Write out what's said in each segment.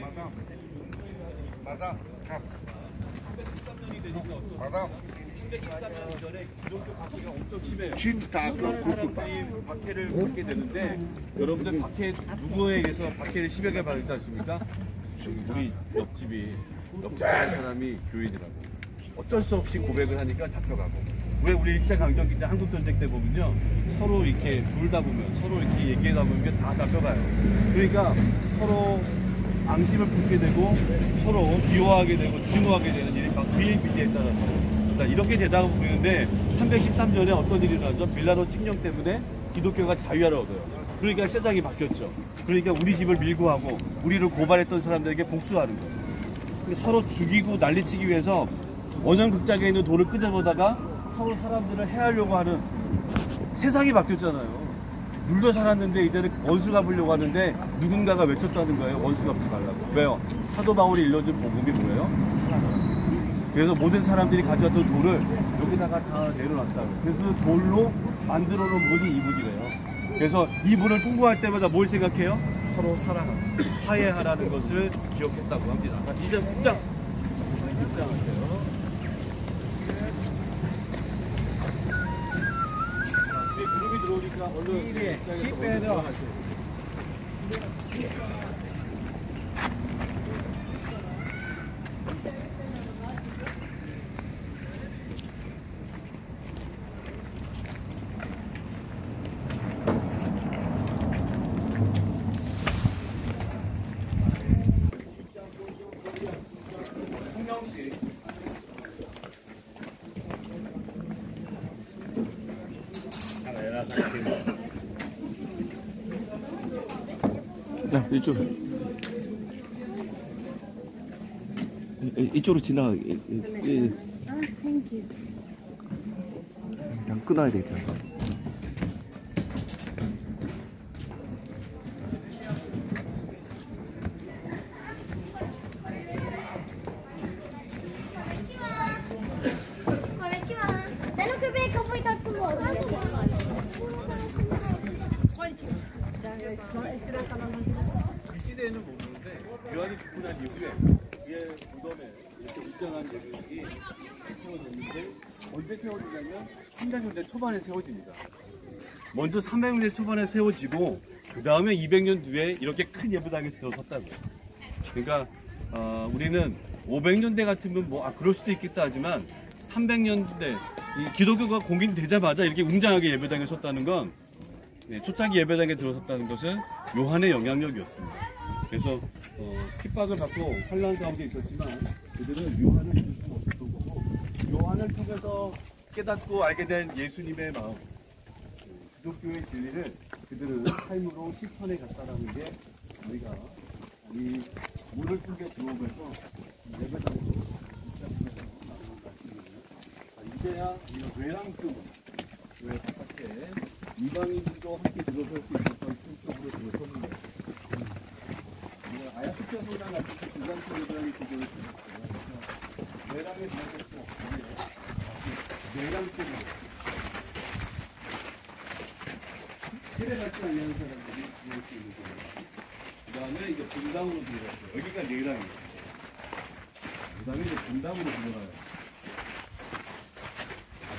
맞아. 313년이 되니까 맞아. 313년 이전에 기독교 박해가 엄청 심해요. 수많은 사람들이 박해를 받게 되는데 여러분들 박해 누구에 의해서 박해를 심하게 받지 않습니까? 우리 옆집에 사는 사람이 교인이라고 어쩔 수 없이 고백을 하니까 잡혀가고. 왜 우리 1차 강점기 때 한국전쟁 때 보면요 서로 이렇게 돌다 보면 서로 이렇게 얘기하다 보면 다 잡혀가요. 그러니까 서로 앙심을 품게 되고 서로 미워하게 되고 증오하게 되는 일이 막 비일비재했다는 거예요. 자, 이렇게 되다가 보이는데 313년에 어떤 일이 일어나죠? 빌라도 칙령 때문에 기독교가 자유화를 얻어요. 그러니까 세상이 바뀌었죠. 그러니까 우리 집을 밀고 하고 우리를 고발했던 사람들에게 복수하는 거예요. 서로 죽이고 난리치기 위해서 원형극장에 있는 돌을 끄집어다가 서로 사람들을 해하려고 하는 세상이 바뀌었잖아요. 물도 살았는데 이제는 원수 갚으려고 하는데 누군가가 외쳤다는 거예요. 원수 갚지 말라고. 왜요? 사도 바울이 일러준 복음이 뭐예요? 사랑. 그래서 모든 사람들이 가져왔던 돌을 여기다가 다 내려놨다고. 그래서 그 돌로 만들어 놓은 문이 이분이래요. 그래서 이분을 통보할 때마다 뭘 생각해요? 서로 사랑하고 화해하라는 것을 기억했다고 합니다. 자, 입장하세요. 무릎이 들어오니까 얼른 입장에서 들어가세요. 자, 이쪽으로 지나가. 그냥 끊어야 되겠다. 이 시대에는 모르는데 요한이 죽고 난 이후에 그의 무덤에 이렇게 입장한 예배당이 세워졌는데 언제 세워지냐면 300년대 초반에 세워집니다. 먼저 300년대 초반에 세워지고 그 다음에 200년 뒤에 이렇게 큰 예배당이 들어섰다고요. 그러니까 우리는 500년대 같으면 그럴 수도 있겠다 하지만 300년대 이 기독교가 공인되자마자 이렇게 웅장하게 예배당에 섰다는 건 초창기 예배당에 들어섰다는 것은 요한의 영향력이었습니다. 그래서 핍박을 받고 환난 가운데 있었지만 그들은 요한을 믿을 수 없었던 거고 요한을 통해서 깨닫고 알게 된 예수님의 마음, 기독교의 진리를 그들은 삶으로 실천해 갔다라는 게 우리가 이 물을 통해 들어오면서 예배당으로 입장해서 나오는 말씀이에요. 이제야 이 외랑교문, 왜 바깥에 이방인들도 함께 들어설 수 있었던 쪽으로 들어서는 거예요. 아야 숫자소랑 같이 불광수 예배당이 구조를 주셨어요. 내랑에 들어섰고 내랑 쪽으로 세례받지 않는 사람들이 들어올 수 있는 거예요. 그 다음에 이제 분당으로 들어갔어요. 여기가 내랑이에요. 그 다음에 이제 분당으로 들어가요.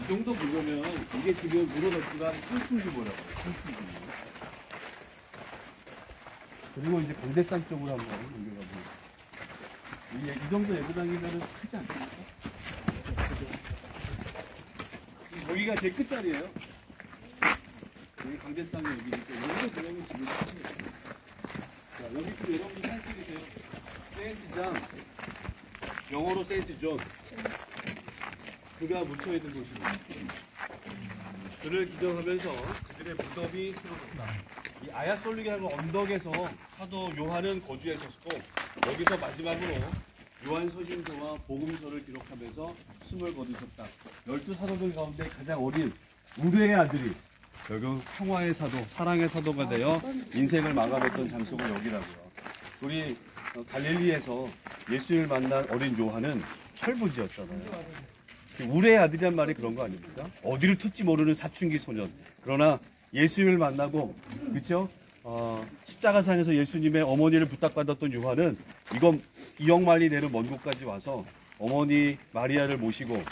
이 정도 보려면 이게 지금 물어졌지만 청춘규모라고 해요. 청춘규모. 그리고 이제 강대산 쪽으로 한번 옮겨가고 이 정도 예배당이면 크지 않습니까? 여기가 제일 끝자리예요. 여기 강대산이 여기니까 여기서 보려면 지금 크죠. 자, 여기 또 여러분들 사진 찍으세요. 세인트장, 영어로 세인트 존. 그가 묻혀있는 곳입니다. 그를 기념하면서 그들의 무덤이 세워졌다. 이 아야솔릭이라는 언덕에서 사도 요한은 거주했었고 여기서 마지막으로 요한서신서와 복음서를 기록하면서 숨을 거두셨다. 12사도들 가운데 가장 어린 우르의 아들이 결국 평화의 사도, 사랑의 사도가 되어 인생을 마감했던 장소가 여기라고요. 우리 갈릴리에서 예수를 만난 어린 요한은 철부지였잖아요. 우레의 아들이란 말이 그런 거 아닙니까? 어디를 튈지 모르는 사춘기 소년. 그러나 예수님을 만나고, 그렇죠? 십자가상에서 예수님의 어머니를 부탁받았던 요한은 이건 2억 마일이 되는 먼 곳까지 와서 어머니 마리아를 모시고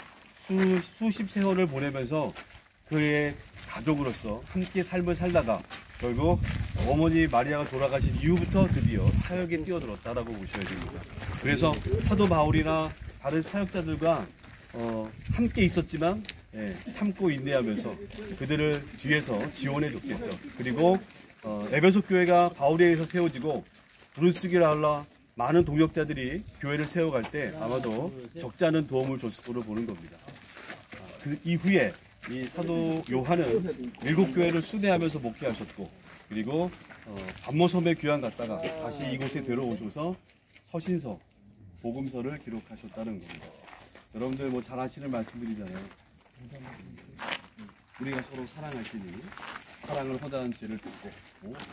수십 세월을 보내면서 그의 가족으로서 함께 삶을 살다가 결국 어머니 마리아가 돌아가신 이후부터 드디어 사역에 뛰어들었다라고 보셔야 됩니다. 그래서 사도 바울이나 다른 사역자들과 함께 있었지만 참고 인내하면서 그들을 뒤에서 지원해 줬겠죠. 그리고 에베소 교회가 바울에 의해서 세워지고 부르스기를 알라 많은 동역자들이 교회를 세워갈 때 아마도 적지 않은 도움을 줬을 거로 보는 겁니다. 그 이후에 이 사도 요한은 7교회를 순회하면서 목회하셨고, 그리고 반모섬에 귀환 갔다가 다시 이곳에 들어오셔서 서신서, 복음서를 기록하셨다는 겁니다. 여러분들 뭐 잘 아시는 말씀들이잖아요. 우리가 서로 사랑할지니 사랑을 허다한 죄를 듣고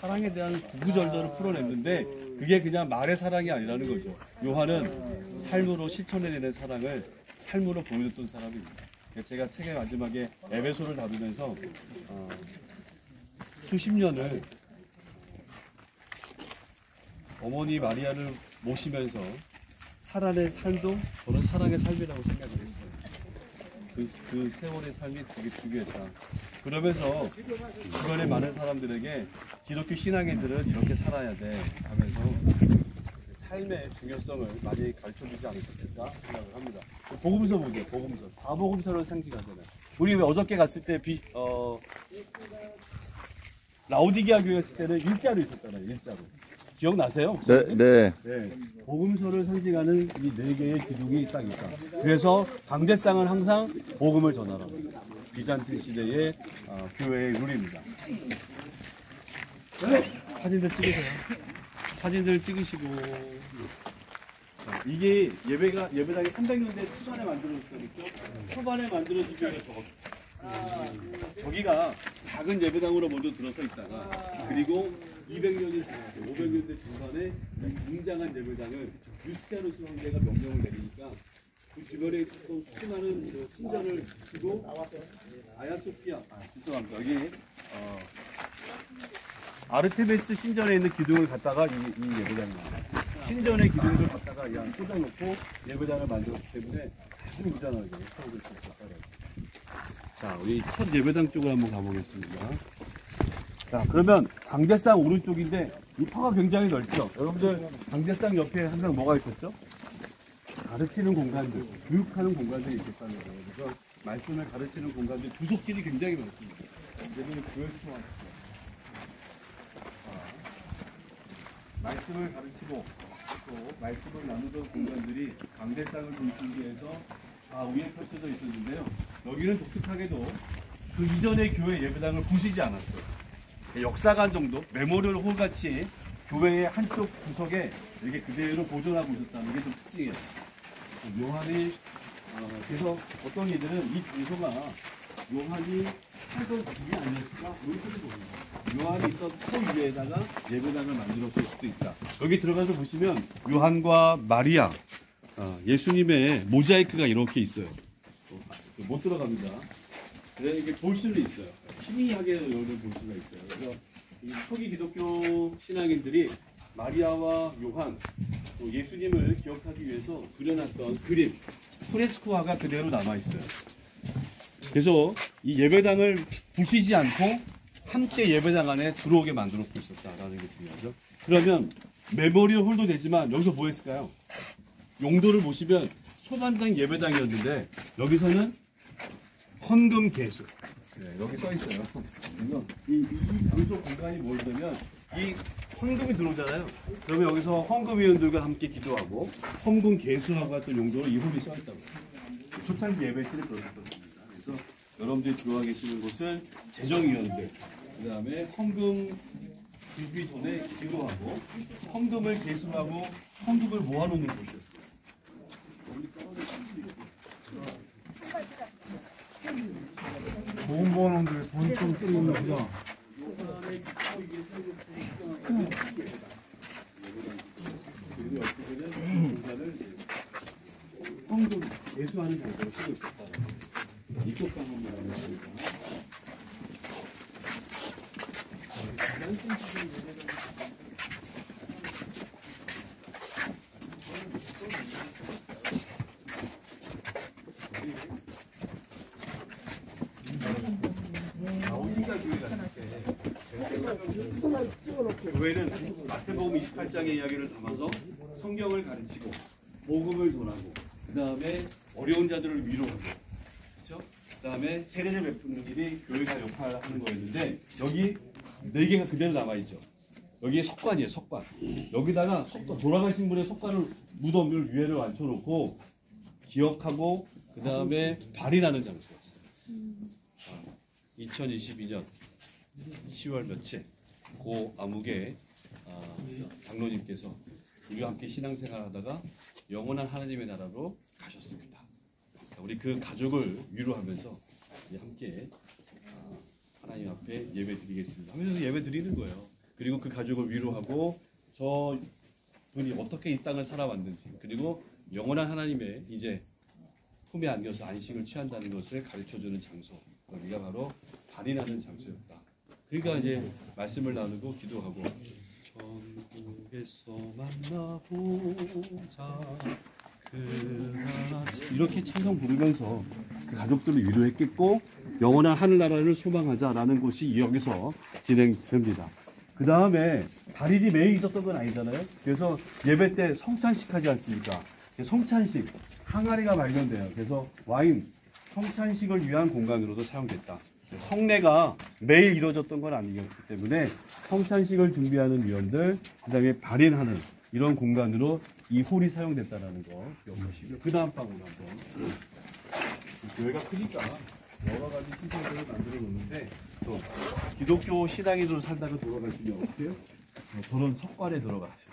사랑에 대한 구구절절을 풀어냈는데 그게 그냥 말의 사랑이 아니라는 거죠. 요한은 삶으로 실천해내는 사랑을 삶으로 보여줬던 사람입니다. 제가 책의 마지막에 에베소를 다루면서 수십 년을 어머니 마리아를 모시면서 살아낸 삶도 저는 사랑의 삶이라고 생각을 했어요. 그 세월의 삶이 되게 중요했다. 그러면서 주변의 많은 사람들에게 기독교 신앙인들은 이렇게 살아야 돼 하면서 삶의 중요성을 많이 가르쳐주지 않으셨을까 생각을 합니다. 복음서 보세요. 복음서. 사복음서를 상징하잖아요. 우리 왜 어저께 갔을 때 라오디게아 교회 갔을 때는 일자로 있었잖아요. 일자로. 기억나세요? 네. 복음서를 상징하는 이 4개의 기둥이 딱 있다. 그래서 강대상은 항상 복음을 전하라고. 비잔틴 시대의 교회의 룰입니다. 사진들 찍으세요. 사진들 찍으시고. 자, 이게 예배당이 300년대 초반에 만들어졌죠. 초반에 만들어진 게 저기가 작은 예배당으로 먼저 들어서 있다가 그리고 200년이 지났고 500년대 중반에 웅장한 예배당을 유스티아누스 황제가 명령을 내리니까 그 주변에 또 수많은 신전을 지고 아야소피아 죄송합니다. 여기 아르테미스 신전에 있는 기둥을 갖다가 이 예배당입니다. 신전의 기둥을 갖다가 이 안 꽂아놓고 예배당을 만들었기 때문에 아주 웅장하게 세워질 수 있었다고. 자, 우리 첫 예배당 쪽으로 한번 가보겠습니다. 자, 그러면 강대상 오른쪽인데 이 터가 굉장히 넓죠. 여러분들 강대상 옆에 항상 뭐가 있었죠? 가르치는 공간들, 교육하는 공간들이 있었다는 거예요. 그래서 말씀을 가르치는 공간들, 부속실이 굉장히 많습니다. 여러분들 교회에서 말씀을 가르치고 또 말씀을 나누던 공간들이 강대상을 돌기 위해서 좌우에 펼쳐져 있었는데요. 여기는 독특하게도 그 이전의 교회 예배당을 부수지 않았어요. 역사관 정도, 메모리얼 홀 같이 교회의 한쪽 구석에 이렇게 그대로 보존하고 있었다는 게 좀 특징이에요. 요한이 그래서 어떤 이들은 이 장소가 요한이 살던 집이 아니었을까 이렇게 봅니다. 요한이 있던 터 위에다가 예배당을 만들었을 수도 있다. 여기 들어가서 보시면 요한과 마리아, 예수님의 모자이크가 이렇게 있어요. 못 들어갑니다. 그래서 이게 볼 수는 있어요. 희미하게 여러분 볼 수가 있어요. 그래서 이 초기 기독교 신앙인들이 마리아와 요한, 또 예수님을 기억하기 위해서 그려놨던 그림, 프레스코화가 그대로 남아있어요. 그래서 이 예배당을 부시지 않고 함께 예배당 안에 들어오게 만들어놓고 있었다라는 게 중요하죠. 그러면 메모리얼 홀도 되지만 여기서 뭐 했을까요? 용도를 보시면 초반당 예배당이었는데 여기서는 헌금 개수. 네, 여기 써 있어요. 그래서 이 장소 공간이 뭐냐면 이 헌금이 들어오잖아요. 그러면 여기서 헌금위원들과 함께 기도하고 헌금 개수하고 같은 용도로 이 홀이 써 있다고. 초창기 예배실에 들어있었습니다. 그래서 여러분들이 들어와 계시는 곳은 재정위원들, 그 다음에 헌금 들기 전에 기도하고 헌금을 개수하고 헌금을 모아놓는 곳이었어요. 돈 버는데 돈 좀 쓰는 거죠. 그리고 어떻게든 공간을 헌금 개수하는 장소로 쓰고 있었다. 이쪽 방 한번 나누겠습니다. 교회는 마태복음 28장의 이야기를 담아서 성경을 가르치고 복음을 전하고 그 다음에 어려운 자들을 위로하고 그렇죠? 그 다음에 세례를 베푸는 일이 교회가 역할을 하는 거였는데 여기 4개가 그대로 남아있죠. 여기에 석관이에요. 석관. 여기다가 돌아가신 분의 석관을 무덤을 위에를 앉혀놓고 기억하고 그 다음에 발인하는 장소였어요. 2022년 10월 며칠 고 암흑에 장로님께서 우리와 함께 신앙생활하다가 영원한 하나님의 나라로 가셨습니다. 우리 그 가족을 위로하면서 함께 하나님 앞에 예배드리겠습니다 하면서 예배드리는 거예요. 그리고 그 가족을 위로하고 저 분이 어떻게 이 땅을 살아왔는지 그리고 영원한 하나님의 이제 품에 안겨서 안식을 취한다는 것을 가르쳐주는 장소, 여기가 바로 발인하는 장소였다. 그러니까 이제 말씀을 나누고 기도하고 천국에서 만나보자 이렇게 찬송 부르면서 그 가족들을 위로했겠고 영원한 하늘나라를 소망하자라는 것이 여기서 진행됩니다. 그 다음에 발인이 매일 있었던 건 아니잖아요. 그래서 예배 때 성찬식 하지 않습니까? 성찬식, 항아리가 발견돼요. 그래서 와인, 성찬식을 위한 공간으로도 사용됐다. 성례가 매일 이루어졌던 건 아니었기 때문에 성찬식을 준비하는 위원들, 그 다음에 발인하는 이런 공간으로 이 홀이 사용됐다는 거 기억하시고요. 그 다음 방으로 한번. 교회가 크니까 여러 가지 시설들을 만들어 놓는데 또 기독교 신앙인으로 살다가 돌아가시면 어때요? 저런 석관에 들어가셔.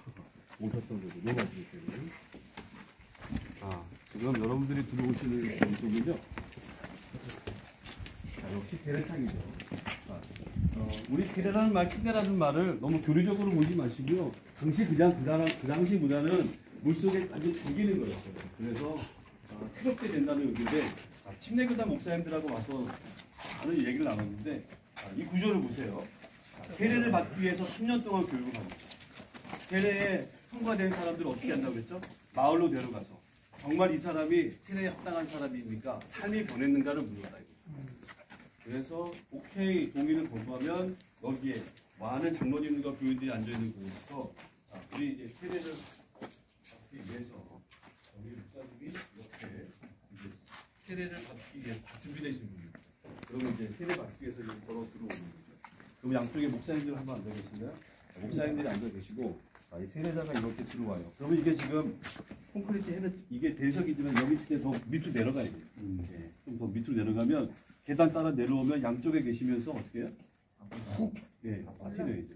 오셨던 거죠. 노마주기 때문에. 지금 여러분들이 들어오시는 방송은요. 역시 세례탕이죠. 우리 세례라는 말, 침례라는 말을 너무 교리적으로 보지 마시고요. 당시 그냥 그 당시보다는 물속에 아주 잠기는 거였어요. 그래서 새롭게 된다는 의미인데 침례교단 목사님들하고 와서 많은 얘기를 나눴는데 이 구조를 보세요. 세례를 받기 위해서 3년 동안 교육을 받았죠. 세례에 통과된 사람들을 어떻게 한다고 했죠? 마을로 데려가서 정말 이 사람이 세례에 합당한 사람입니까? 삶이 변했는가를 묻는다. 그래서 오케이 동의를 거부하면 여기에 많은 장로님과 교인들이 앉아있는 곳에서 우리 이제 세례를 받기 위해서 우리 목사님이 이렇게 이제 세례를 받기 위해 다 준비되신 분입니다. 그러면 이제 세례 받기 위해서 이렇게 걸어 들어오는 거죠. 그럼 양쪽에 목사님들 한번 앉아 계신가요? 목사님들이 앉아 계시고 이 세례자가 이렇게 들어와요. 그러면 이게 지금 콘크리트 해는 이게 대석이지만 여기 있을 때 더 밑으로 내려가야 돼요. 좀 더 밑으로 내려가면 계단 따라 내려오면 양쪽에 계시면서 어떻게 해요? 훅, 빠지려야죠.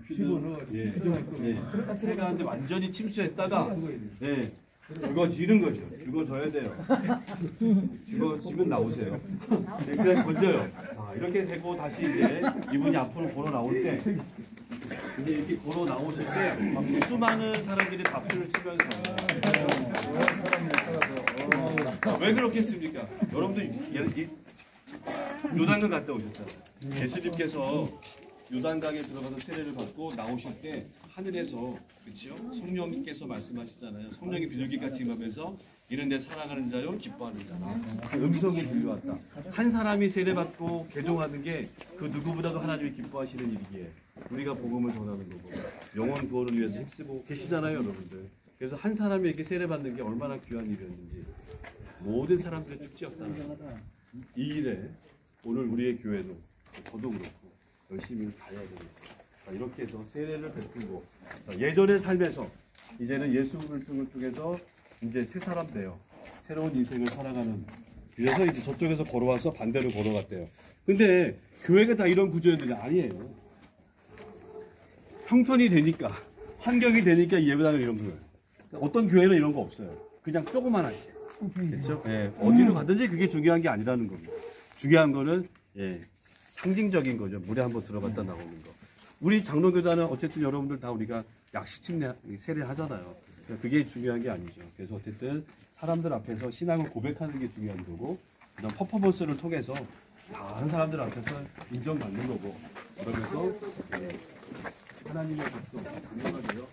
집어넣어야죠. 새가 한테 완전히 침수했다가, 죽어지는 거죠. 죽어져야 돼요. 죽어지면 나오세요. 그냥 건져요. 이렇게 되고 다시 이제 이분이 앞으로 걸어 나올 때, 이제 이렇게 걸어 나오실 때, 수많은 사람들이 박수를 치면서, 왜 그렇게 했습니까? 여러분들 요단강 갔다 오셨잖아요. 예수님께서 요단강에 들어가서 세례를 받고 나오실 때 하늘에서 그렇죠? 성령님께서 말씀하시잖아요. 성령이 비둘기같이 임하면서 이런 데 사랑하는 자요 기뻐하는 자라. 음성이 들려왔다. 한 사람이 세례 받고 개종하는 게 그 누구보다도 하나님이 기뻐하시는 일이기에 우리가 복음을 전하는 거고 영혼 구원을 위해서 힘쓰고 계시잖아요, 여러분들. 그래서 한 사람이 이렇게 세례 받는 게 얼마나 귀한 일이었는지 모든 사람들의 축제였다는 거예요. 이 일에 오늘 우리의 교회도 저도 그렇고 열심히 가야 됩니다. 이렇게 해서 세례를 베풀고 예전의 삶에서 이제는 예수를 통해서 이제 새 사람 돼요. 새로운 인생을 살아가는. 그래서 이제 저쪽에서 걸어와서 반대로 걸어갔대요. 근데 교회가 다 이런 구조였는데 아니에요. 형편이 되니까 환경이 되니까 예배당을 이런 거예요. 어떤 교회는 이런 거 없어요. 그냥 조그만하게. 그렇죠? 어디로 가든지 그게 중요한 게 아니라는 겁니다. 중요한 거는 상징적인 거죠. 물에 한번 들어갔다 나오는 거. 우리 장로교단은 어쨌든 여러분들 다 우리가 약식 세례 하잖아요. 그게 중요한 게 아니죠. 그래서 어쨌든 사람들 앞에서 신앙을 고백하는 게 중요한 거고, 그다음 퍼포먼스를 통해서 다른 사람들 앞에서 인정받는 거고, 그러면서 하나님의 백성, 장로가 되어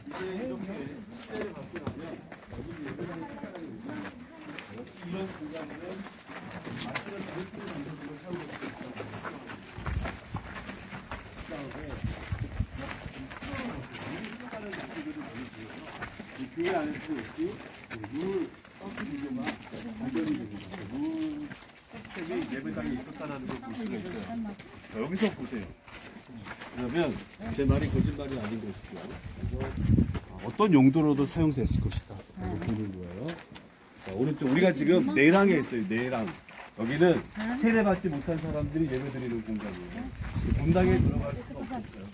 이제 이렇게 세례를 받고 나면 여기 예배당에 이런 교회 안에서 역시 물 서스 비교가 발견이 됩니다. 물 시스템이 예배당에 있었다는 걸 볼 수가 있어요. 자, 여기서 보세요. 그러면 제 말이 거짓말이 아닌 것이죠. 그래서 어떤 용도로도 사용됐을 것이다. 이렇게 보는 거예요. 자, 오른쪽 우리가 지금 내랑에 있어요. 내랑. 여기는 세례받지 못한 사람들이 예배드리는 공간이에요. 본당에 들어갈 수가 없었어요.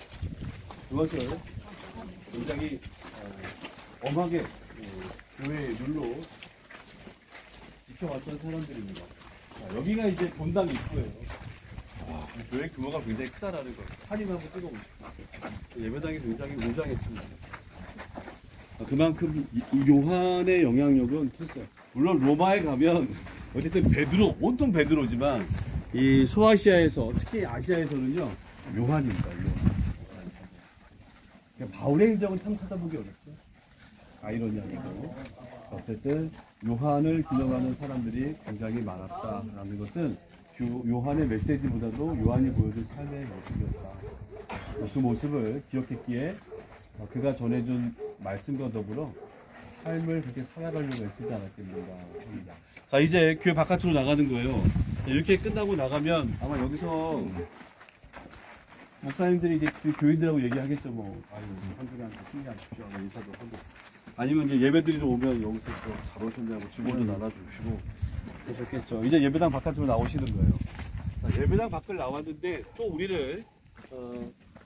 그것을 굉장히 엄하게 교회의 룰로 지켜왔던 사람들입니다. 자, 여기가 이제 본당 입구예요. 교회 규모가 굉장히 크다라는 거. 사진 한번 찍어보십시오. 예배당이 굉장히 웅장했습니다. 그만큼 이 요한의 영향력은 컸어요. 물론 로마에 가면 어쨌든 베드로, 온통 베드로지만 이 소아시아에서 특히 아시아에서는요 요한입니다. 요한. 그러니까 바울의 행적은 참 찾아보기 어렵죠. 아이러니하게도 어쨌든 요한을 기념하는 사람들이 굉장히 많았다라는 것은 요한의 메시지보다도 요한이 보여준 삶의 모습이었다. 그 모습을 기억했기에 그가 전해준 말씀과 더불어 삶을 그렇게 살아가려고 애쓰지 않았겠는가 합니다. 자, 이제 교회 바깥으로 나가는 거예요. 자, 이렇게 끝나고 나가면 아마 여기서 목사님들이 이제 교인들하고 얘기하겠죠. 뭐, 아유, 한주간한테 승리하십시오. 인사도 하고. 아니면 이제 예배드리러 오면 여기서 잘 오셨냐고 주문도 나눠주시고 그러셨겠죠. 이제 예배당 바깥으로 나오시는 거예요. 자, 예배당 밖을 나왔는데 또 우리를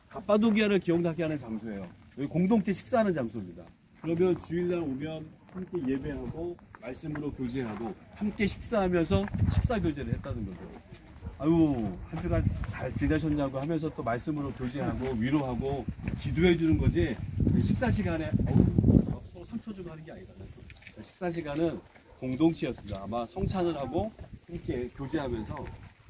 갑바도기아를 기억나게 하는 장소예요. 여기 공동체 식사하는 장소입니다. 그러면 주일날 오면 함께 예배하고 말씀으로 교제하고 함께 식사하면서 식사 교제를 했다는 거죠. 아유, 한 주간 잘 지내셨냐고 하면서 또 말씀으로 교제하고 위로하고 기도해 주는 거지. 식사 시간에 서로 상처 주고 하는 게 아니다. 식사 시간은 공동체였습니다. 아마 성찬을 하고 함께 교제하면서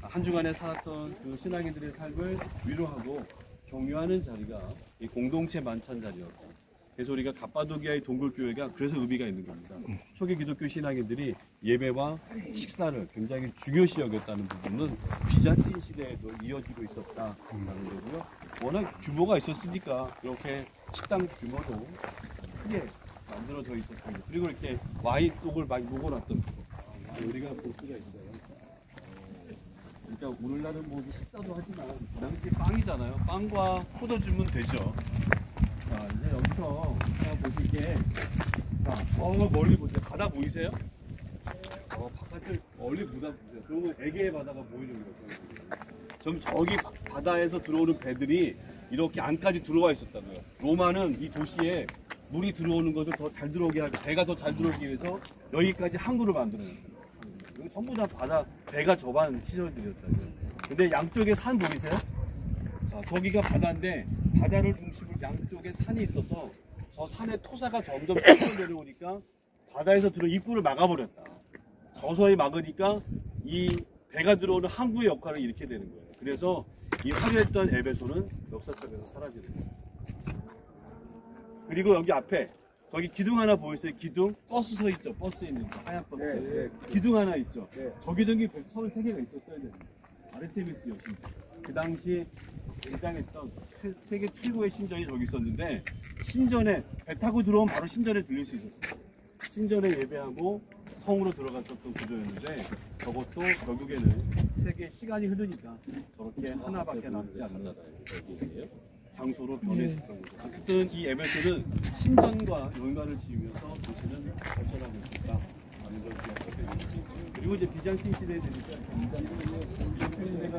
한 주간에 살았던 그 신앙인들의 삶을 위로하고 격려하는 자리가 이 공동체 만찬 자리였고, 그래서 우리가 갑바도기아의 동굴교회가 그래서 의미가 있는 겁니다. 초기 기독교 신앙인들이 예배와 식사를 굉장히 중요시 여겼다는 부분은 비잔틴 시대에도 이어지고 있었다는 거고요. 워낙 규모가 있었으니까 이렇게 식당 규모도 크게 만들어져 있었던 거. 그리고 이렇게 와인독을 많이 녹여놨던 거. 우리가 볼 수가 있어요. 그러니까 오늘날은 뭐 식사도 하지만 그 당시에 빵이잖아요. 빵과 포도 주면 되죠. 자, 이제 여기서 제가 보실게. 자, 저 멀리 보세요. 바다 보이세요? 바깥을 멀리 보다 보세요. 그러면 에게의 바다가 보이는 거죠. 좀 저기 바다에서 들어오는 배들이 이렇게 안까지 들어와 있었다고요. 로마는 이 도시에 물이 들어오는 것을 더 잘 들어오게 하고 배가 더 잘 들어오기 위해서 여기까지 항구를 만들어냈어요. 여기 전부 다 바다, 배가 접한 시설들이었다고요. 근데 양쪽에 산 보이세요? 자, 저기가 바다인데 바다를 중심으로 양쪽에 산이 있어서 저 산의 토사가 점점 쏟아 내려오니까 바다에서 들어 입구를 막아버렸다. 서서히 막으니까 이 배가 들어오는 항구의 역할을 이렇게 되는 거예요. 그래서 이 화려했던 에베소는 역사 속에서 사라지는 거예요. 그리고 여기 앞에 저기 기둥 하나 보이세요? 기둥? 버스 서 있죠? 버스 있는 거, 하얀 버스. 네. 기둥 하나 있죠? 네. 저 기둥이 33개가 있었어야 됩니다. 아르테미스 여신. 그 당시 굉장했던 세계 최고의 신전이 저기 있었는데, 신전에 배 타고 들어오면 바로 신전에 들릴 수 있었어요. 신전에 예배하고 성으로 들어갔었던 구조였는데, 저것도 결국에는 세계 시간이 흐르니까 저렇게 하나밖에 남지 않는 장소로 변했었던 거죠. 어쨌든 이 에베소는 신전과 연관을 지으면서 도시는 발전하고 있었다 라는 걸 기억하게 됩니다. 그리고 이제 비잔틴 시대에 되니까 비잔틴 시대가